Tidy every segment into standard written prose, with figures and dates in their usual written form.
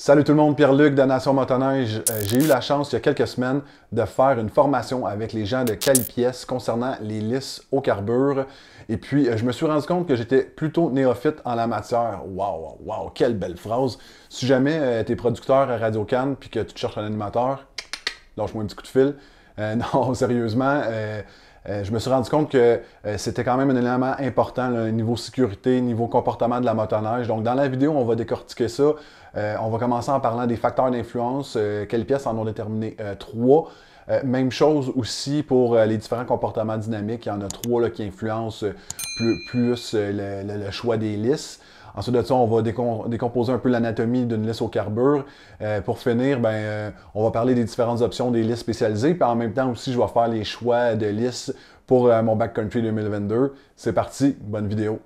Salut tout le monde, Pierre-Luc de Nation Motoneige. J'ai eu la chance il y a quelques semaines de faire une formation avec les gens de Calipièce concernant les lisses au carbure. Et puis, je me suis rendu compte que j'étais plutôt néophyte en la matière. Waouh, quelle belle phrase! Si jamais tu es producteur à Radio-Can puis que tu te cherches un animateur, lâche-moi un petit coup de fil. Non, sérieusement, je me suis rendu compte que c'était quand même un élément important, là, niveau sécurité, niveau comportement de la motoneige. Donc, dans la vidéo, on va décortiquer ça. On va commencer en parlant des facteurs d'influence. Calipièce en ont déterminé 3. Même chose aussi pour les différents comportements dynamiques. Il y en a 3 là, qui influencent plus le choix des lisses. Ensuite de ça, on va décomposer un peu l'anatomie d'une lisse au carbure. Pour finir, on va parler des différentes options des lisses spécialisées. Puis en même temps aussi, je vais faire les choix de lisses pour mon Backcountry 2022. C'est parti, bonne vidéo.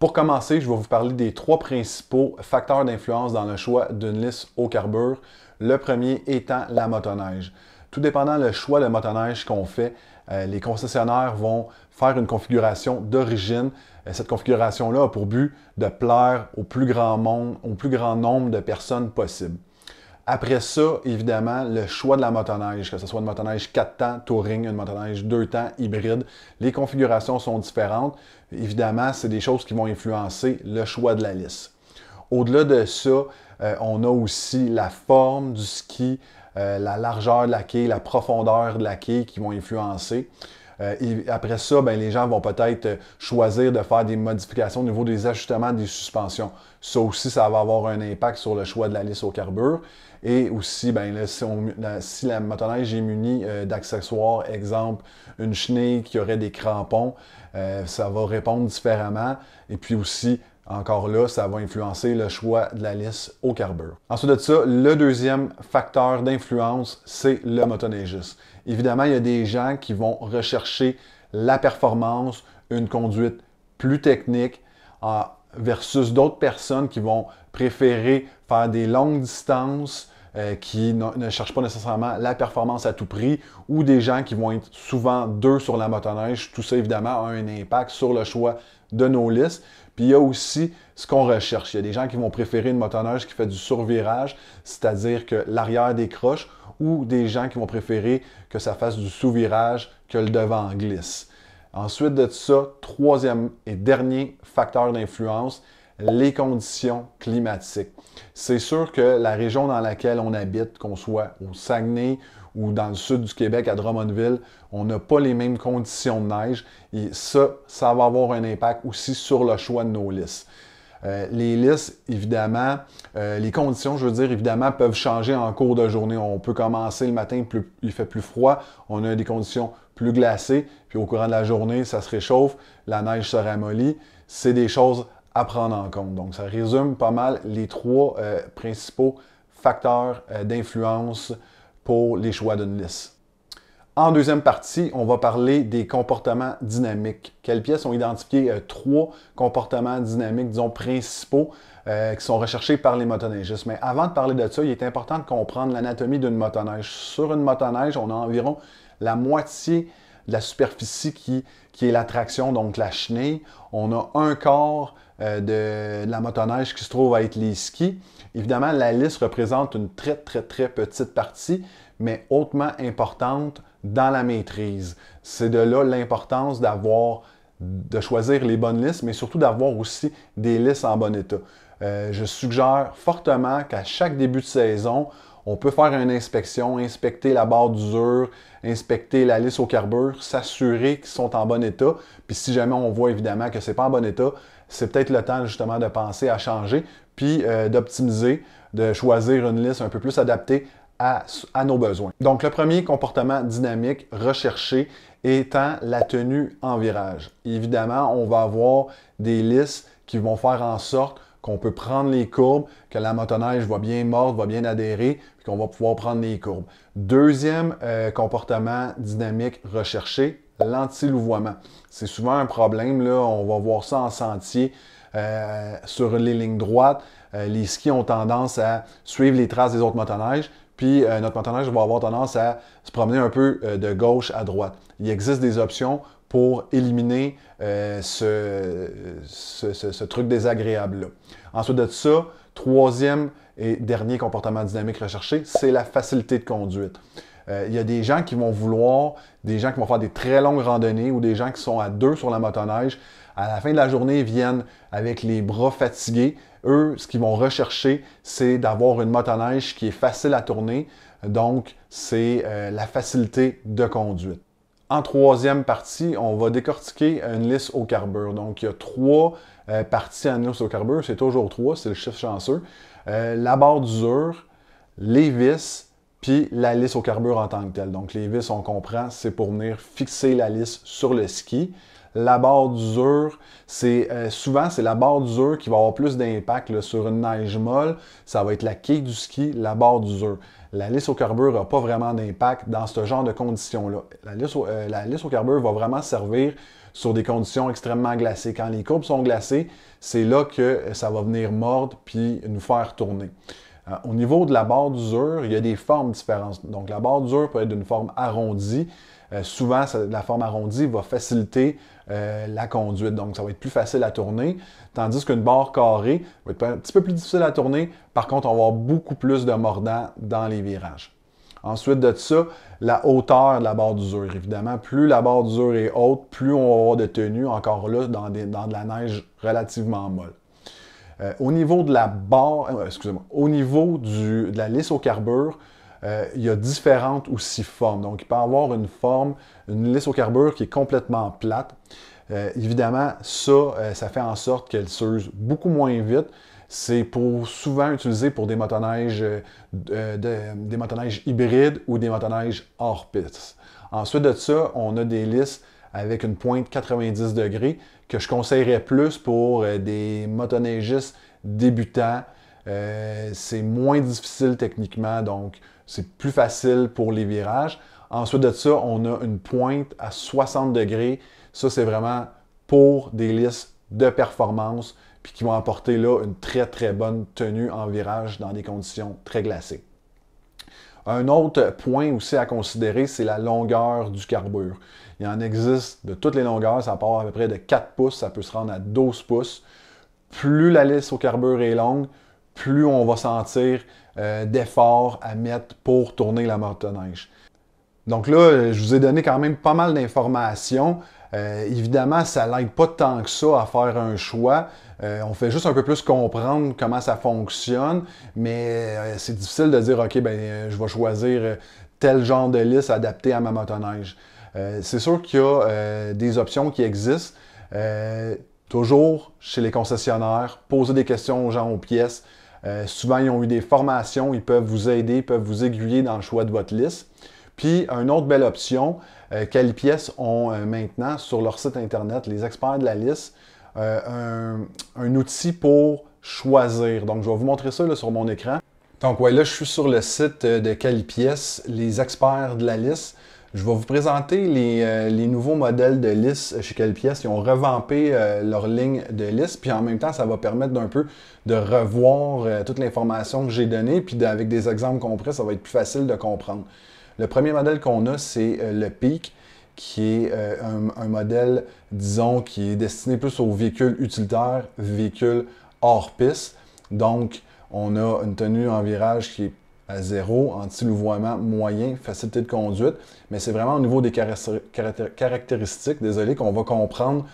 Pour commencer, je vais vous parler des 3 principaux facteurs d'influence dans le choix d'une lisse au carbure. Le premier étant la motoneige. Tout dépendant le choix de motoneige qu'on fait, les concessionnaires vont faire une configuration d'origine. Cette configuration-là a pour but de plaire au plus grand nombre de personnes possible. Après ça, évidemment, le choix de la motoneige, que ce soit une motoneige 4 temps touring, une motoneige 2 temps hybride, les configurations sont différentes. Évidemment, c'est des choses qui vont influencer le choix de la lisse. Au-delà de ça, on a aussi la forme du ski, la largeur de la quille, la profondeur de la quille qui vont influencer. Et après ça, les gens vont peut-être choisir de faire des modifications au niveau des ajustements des suspensions. Ça aussi, ça va avoir un impact sur le choix de la lisse au carbure. Et aussi, si la motoneige est munie d'accessoires, exemple, une chenille qui aurait des crampons, ça va répondre différemment. Et puis aussi, encore là, ça va influencer le choix de la lisse au carbure. Ensuite de ça, le deuxième facteur d'influence, c'est le motoneigiste. Évidemment, il y a des gens qui vont rechercher la performance, une conduite plus technique, versus d'autres personnes qui vont préférer faire des longues distances, qui ne cherchent pas nécessairement la performance à tout prix, ou des gens qui vont être souvent 2 sur la motoneige. Tout ça, évidemment, a un impact sur le choix de nos lisses. Puis il y a aussi ce qu'on recherche. Il y a des gens qui vont préférer une motoneige qui fait du survirage, c'est-à-dire que l'arrière décroche, ou des gens qui vont préférer que ça fasse du sous-virage, que le devant glisse. Ensuite de ça, troisième et dernier facteur d'influence, les conditions climatiques. C'est sûr que la région dans laquelle on habite, qu'on soit au Saguenay ou dans le sud du Québec, à Drummondville, on n'a pas les mêmes conditions de neige et ça va avoir un impact aussi sur le choix de nos lisses. Les lisses, évidemment, les conditions, je veux dire, évidemment, peuvent changer en cours de journée. On peut commencer le matin, il fait plus froid, on a des conditions plus glacées, puis au courant de la journée, ça se réchauffe, la neige se ramollit. C'est des choses à prendre en compte. Donc, ça résume pas mal les 3 principaux facteurs d'influence pour les choix d'une lisse. En deuxième partie, on va parler des comportements dynamiques. Calipièce ont identifié 3 comportements dynamiques, disons, principaux qui sont recherchés par les motoneigistes. Mais avant de parler de ça, il est important de comprendre l'anatomie d'une motoneige. Sur une motoneige, on a environ la moitié de la superficie qui est la traction, donc la chenille. On a un quart de la motoneige qui se trouve à être les skis. Évidemment, la lisse représente une très petite partie, mais hautement importante dans la maîtrise. C'est de là l'importance de choisir les bonnes lisses, mais surtout d'avoir aussi des lisses en bon état. Je suggère fortement qu'à chaque début de saison, on peut faire une inspection, inspecter la barre d'usure, inspecter la lisse au carbure, s'assurer qu'ils sont en bon état. Puis si jamais on voit évidemment que ce n'est pas en bon état, c'est peut-être le temps justement de penser à changer, puis d'optimiser, de choisir une lisse un peu plus adaptée à nos besoins. Donc le premier comportement dynamique recherché étant la tenue en virage. Évidemment, on va avoir des lisses qui vont faire en sorte qu'on peut prendre les courbes, que la motoneige va bien mordre, va bien adhérer, puis qu'on va pouvoir prendre les courbes. Deuxième comportement dynamique recherché, l'anti-louvoiement. C'est souvent un problème, là, on va voir ça en sentier, sur les lignes droites. Les skis ont tendance à suivre les traces des autres motoneiges, puis notre motoneige va avoir tendance à se promener un peu de gauche à droite. Il existe des options pour éliminer ce truc désagréable-là. Ensuite de ça, troisième et dernier comportement dynamique recherché, c'est la facilité de conduite. Il y a des gens qui vont vouloir, des gens qui vont faire des très longues randonnées ou des gens qui sont à deux sur la motoneige. À la fin de la journée, ils viennent avec les bras fatigués. Eux, ce qu'ils vont rechercher, c'est d'avoir une motoneige qui est facile à tourner. Donc, c'est la facilité de conduite. En troisième partie, on va décortiquer une lisse au carbure. Donc, il y a trois parties à une lisse au carbure. C'est toujours trois, c'est le chiffre chanceux. La barre d'usure, les vis, puis la lisse au carbure en tant que telle. Donc, les vis, on comprend, c'est pour venir fixer la lisse sur le ski. La barre d'usure, souvent, c'est la barre d'usure qui va avoir plus d'impact sur une neige molle. Ça va être la quille du ski, la barre d'usure. La lisse au carbure n'a pas vraiment d'impact dans ce genre de conditions-là. La lisse au carbure va vraiment servir sur des conditions extrêmement glacées. Quand les courbes sont glacées, c'est là que ça va venir mordre puis nous faire tourner. Au niveau de la barre d'usure, il y a des formes différentes. Donc, la barre d'usure peut être d'une forme arrondie. Souvent, la forme arrondie va faciliter la conduite. Donc, ça va être plus facile à tourner. Tandis qu'une barre carrée va être un petit peu plus difficile à tourner. Par contre, on va avoir beaucoup plus de mordant dans les virages. Ensuite de ça, la hauteur de la barre d'usure. Évidemment, plus la barre d'usure est haute, plus on va avoir de tenue, encore là, dans de la neige relativement molle. Au niveau de la barre, au niveau de la lisse au carbure, il y a différentes aussi formes. Donc, il peut y avoir une lisse au carbure qui est complètement plate. Évidemment, ça fait en sorte qu'elle s'use beaucoup moins vite. C'est souvent utilisé pour des motoneiges hybrides ou des motoneiges hors piste. Ensuite de ça, on a des lisses avec une pointe 90 degrés que je conseillerais plus pour des motoneigistes débutants. C'est moins difficile techniquement, donc c'est plus facile pour les virages. Ensuite de ça, on a une pointe à 60 degrés. Ça, c'est vraiment pour des lisses de performance puis qui vont apporter là une très, très bonne tenue en virage dans des conditions très glacées. Un autre point aussi à considérer, c'est la longueur du carbure. Il en existe de toutes les longueurs, ça part à peu près de 4 pouces, ça peut se rendre à 12 pouces. Plus la lisse au carbure est longue, plus on va sentir d'efforts à mettre pour tourner la motoneige. Donc là, je vous ai donné quand même pas mal d'informations. Évidemment, ça n'aide pas tant que ça à faire un choix. On fait juste un peu plus comprendre comment ça fonctionne, mais c'est difficile de dire, OK, je vais choisir tel genre de lisse adapté à ma motoneige. C'est sûr qu'il y a des options qui existent. Toujours chez les concessionnaires, poser des questions aux gens aux pièces. Souvent, ils ont eu des formations, ils peuvent vous aider, ils peuvent vous aiguiller dans le choix de votre lisse. Puis, une autre belle option, Calipièces ont maintenant sur leur site internet, les experts de la lisse, un outil pour choisir. Donc, je vais vous montrer ça là, sur mon écran. Donc, ouais, là, je suis sur le site de Calipièces, les experts de la lisse. Je vais vous présenter les nouveaux modèles de lisse chez Calipièces. Ils ont revampé leur ligne de lisse, puis en même temps, ça va permettre d'un peu de revoir toute l'information que j'ai donnée, puis avec des exemples concrets, ça va être plus facile de comprendre. Le premier modèle qu'on a, c'est le Peak, qui est un modèle, disons, qui est destiné plus aux véhicules utilitaires, véhicules hors piste. Donc, on a une tenue en virage qui est à 0, anti-louvoiement moyen, facilité de conduite, mais c'est vraiment au niveau des caractéristiques, désolé, qu'on va comprendre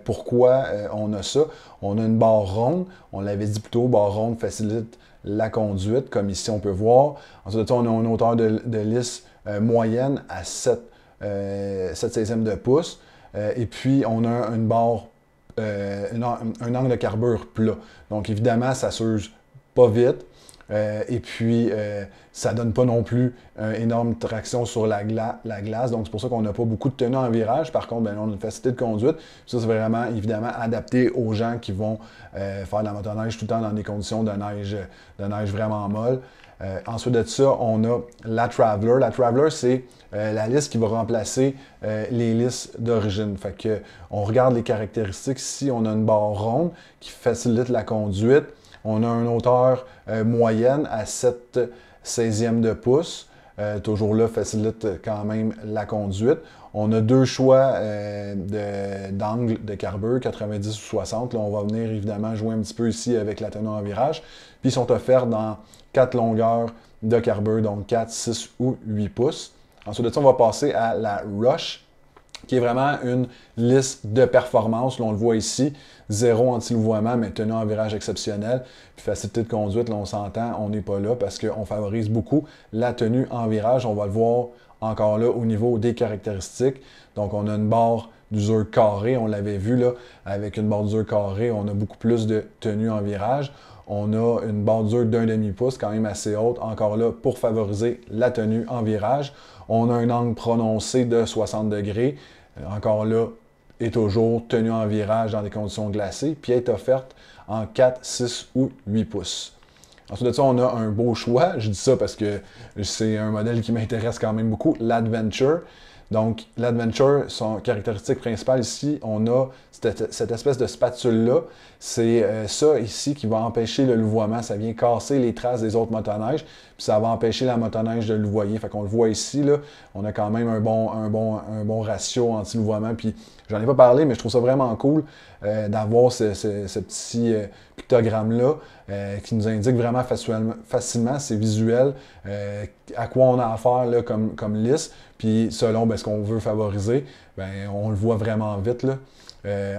pourquoi on a ça. On a une barre ronde, on l'avait dit plus tôt, barre ronde facilite la conduite, comme ici on peut voir. Ensuite, on a une hauteur de lisse moyenne à 7/16 de pouce. Et puis, on a une barre, un angle de carbure plat. Donc, évidemment, ça s'use pas vite. Et puis, ça donne pas non plus une énorme traction sur la glace. Donc, c'est pour ça qu'on n'a pas beaucoup de tenue en virage. Par contre, ben, on a une facilité de conduite. Puis ça, c'est vraiment, évidemment, adapté aux gens qui vont faire de la motoneige tout le temps dans des conditions de neige vraiment molle. Ensuite de ça, on a la Traveler. La Traveler, c'est la lisse qui va remplacer les lisses d'origine. Fait que, on regarde les caractéristiques. Ici, on a une barre ronde qui facilite la conduite. On a une hauteur moyenne à 7/16e de pouce. Toujours là, facilite quand même la conduite. On a deux choix d'angle de carbure, 90 ou 60. Là, on va venir évidemment jouer un petit peu ici avec la tenue en virage. Puis ils sont offerts dans 4 longueurs de carbure, donc 4, 6 ou 8 pouces. Ensuite de ça, on va passer à la Rush, qui est vraiment une lisse de performance. Là, on le voit ici, 0 anti-louvoiement, mais tenue en virage exceptionnel. Puis facilité de conduite, là, on s'entend, on n'est pas là parce qu'on favorise beaucoup la tenue en virage. On va le voir encore là au niveau des caractéristiques. Donc, on a une barre d'usure carrée, on l'avait vu là, avec une barre d'usure carrée, on a beaucoup plus de tenue en virage. On a une barre d'usure d'1,5 pouce, quand même assez haute, encore là, pour favoriser la tenue en virage. On a un angle prononcé de 60 degrés, encore là, et toujours tenue en virage dans des conditions glacées, puis est offerte en 4, 6 ou 8 pouces. Ensuite de ça, on a un beau choix. Je dis ça parce que c'est un modèle qui m'intéresse quand même beaucoup, l'Adventure. Donc, l'Adventure, son caractéristique principale ici, on a cette espèce de spatule-là. C'est ça ici qui va empêcher le louvoiement. Ça vient casser les traces des autres motoneiges, puis ça va empêcher la motoneige de louvoyer. Fait qu'on le voit ici, là, on a quand même un bon ratio anti-louvoiement. Puis, j'en ai pas parlé, mais je trouve ça vraiment cool d'avoir ce petit pictogramme-là qui nous indique vraiment facilement, c'est visuel, à quoi on a affaire là, comme lisse. Puis selon ce qu'on veut favoriser, on le voit vraiment vite. Là.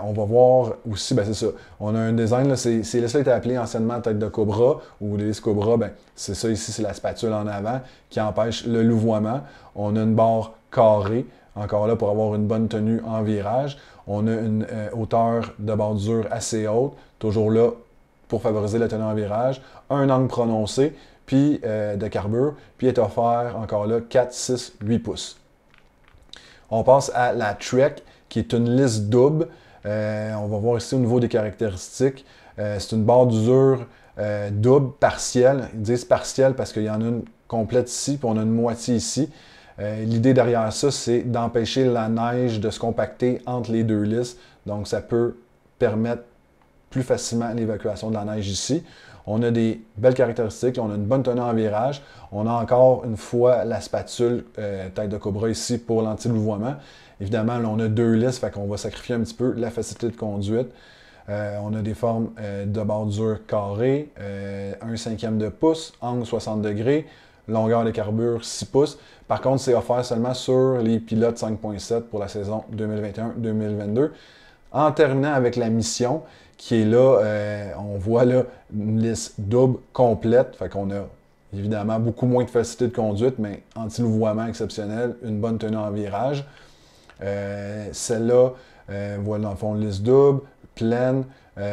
On va voir aussi, c'est ça. On a un design, là, ces lisses-là étaient appelées anciennement tête de cobra ou les lisses cobra. C'est ça ici, c'est la spatule en avant qui empêche le louvoiement. On a une barre carrée, encore là pour avoir une bonne tenue en virage. On a une hauteur de bordure assez haute, toujours là pour favoriser la tenue en virage. Un angle prononcé, puis de carbure, puis est offert encore là 4, 6, 8 pouces. On passe à la Trek, qui est une lisse double. On va voir ici au niveau des caractéristiques. C'est une barre d'usure double, partielle. Ils disent partielle parce qu'il y en a une complète ici, puis on a une moitié ici. L'idée derrière ça, c'est d'empêcher la neige de se compacter entre les deux lisses. Donc, ça peut permettre plus facilement l'évacuation de la neige ici. On a des belles caractéristiques, on a une bonne tenue en virage. On a encore une fois la spatule tête de cobra ici pour l'anti-louvoiement. Évidemment, là, on a deux lisses, fait qu'on va sacrifier un petit peu la facilité de conduite. On a des formes de bordure carrée, 1/5 de pouce, angle 60 degrés, longueur de carbure 6 pouces. Par contre, c'est offert seulement sur les pilotes 5.7 pour la saison 2021-2022. En terminant avec la mission, qui est là, on voit là une lisse double complète. Fait qu'on a évidemment beaucoup moins de facilité de conduite, mais anti-louvoiement exceptionnel, une bonne tenue en virage. Celle-là, voilà dans le fond, lisse double, pleine,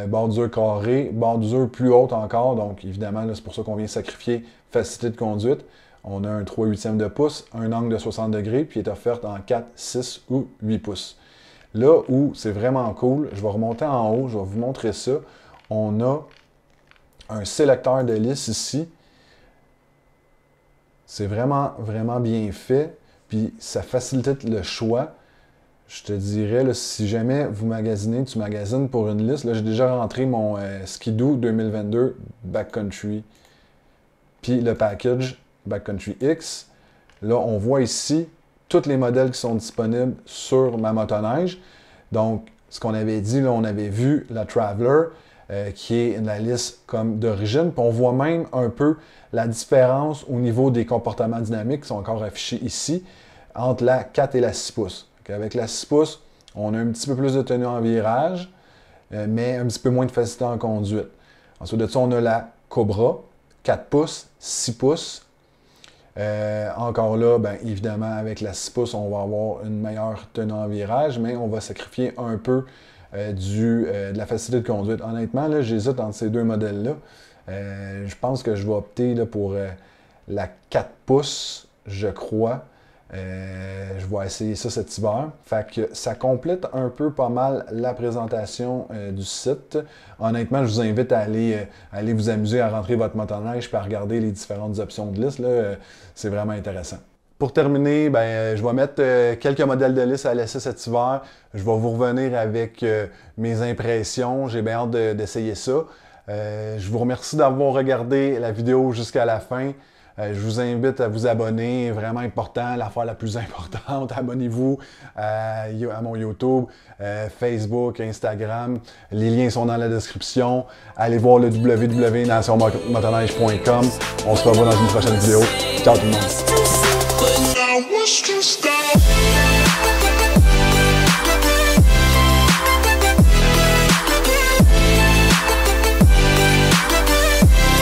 bordure carrée, bordure plus haute encore. Donc évidemment, là, c'est pour ça qu'on vient sacrifier facilité de conduite. On a un 3/8 de pouce, un angle de 60 degrés, puis est offerte en 4, 6 ou 8 pouces. Là où c'est vraiment cool, je vais remonter en haut, je vais vous montrer ça. On a un sélecteur de lisse ici. C'est vraiment, vraiment bien fait. Puis ça facilite le choix. Je te dirais, là, si jamais vous magasinez, tu magasines pour une liste. Là, j'ai déjà rentré mon Ski-Doo 2022 Backcountry. Puis le package Backcountry X. Là, on voit ici tous les modèles qui sont disponibles sur ma motoneige. Donc, ce qu'on avait dit, là, on avait vu la Traveler, qui est la liste comme d'origine. Puis on voit même un peu la différence au niveau des comportements dynamiques qui sont encore affichés ici, entre la 4 et la 6 pouces. Donc, avec la 6 pouces, on a un petit peu plus de tenue en virage, mais un petit peu moins de facilité en conduite. Ensuite de ça, on a la Cobra, 4 pouces, 6 pouces. Encore là, évidemment, avec la 6 pouces, on va avoir une meilleure tenue en virage, mais on va sacrifier un peu de la facilité de conduite. Honnêtement, là, j'hésite entre ces deux modèles-là. Je pense que je vais opter là, pour la 4 pouces, je crois. Je vais essayer ça cet hiver. Fait que ça complète un peu pas mal la présentation du site. Honnêtement, je vous invite à aller vous amuser à rentrer votre motoneige et à regarder les différentes options de lisse. C'est vraiment intéressant. Pour terminer, je vais mettre quelques modèles de lisse à l'essai cet hiver. Je vais vous revenir avec mes impressions. J'ai bien hâte d'essayer ça. Je vous remercie d'avoir regardé la vidéo jusqu'à la fin. Je vous invite à vous abonner, vraiment important, l'affaire la plus importante. Abonnez-vous à mon YouTube, Facebook, Instagram. Les liens sont dans la description. Allez voir le www.nationmotoneige.com. On se revoit dans une prochaine vidéo. Ciao tout le monde!